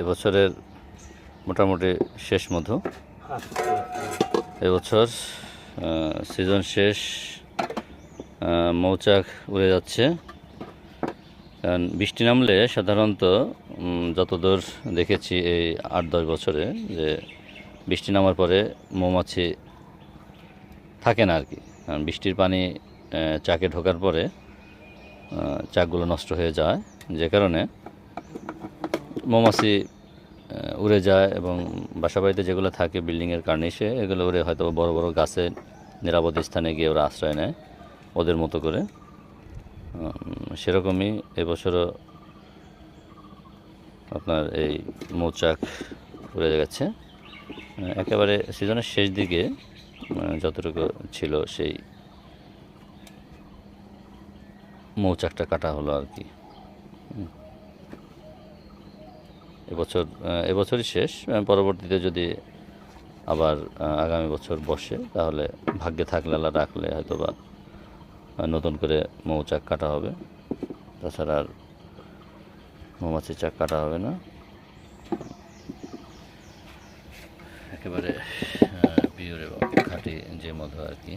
এবছরের মোটামুটি শেষ মধু। এবছর সিজন শেষ, মৌচাক উড়ে যাচ্ছে। কারণ বৃষ্টি নামলে সাধারণত যতদূর দেখেছি এই 8-10 বছরে, যে বৃষ্টি নামার পরে মৌমাছি থাকে না আর কি। কারণ বৃষ্টির পানি চাকে ঢোকার পরে চাকগুলো নষ্ট হয়ে যায়, যে কারণে মৌমাছি উড়ে যায় এবং বাসাবাড়িতে যেগুলো থাকে বিল্ডিংয়ের কার্নিশে, এগুলো উড়ে হয়তো বড় বড় গাছে নিরাপদ স্থানে গিয়ে ওরা আশ্রয় নেয় ওদের মতো করে। সেরকমই এবছরও আপনার এই মৌচাক উড়ে গেছে। একেবারে সিজনের শেষ দিকে যতটুকু ছিল সেই মৌচাকটা কাটা হলো আর কি। এবছরই শেষ। পরবর্তীতে যদি আবার আগামী বছর বসে, তাহলে ভাগ্যে থাকলে আল্লাহ রাখলে হয়তো বা নতুন করে মৌচাক কাটা হবে। তাছাড়া আর মৌমাছির চাক কাটা হবে না। একেবারে পিওর এবং খাঁটি যে মধু আর কি।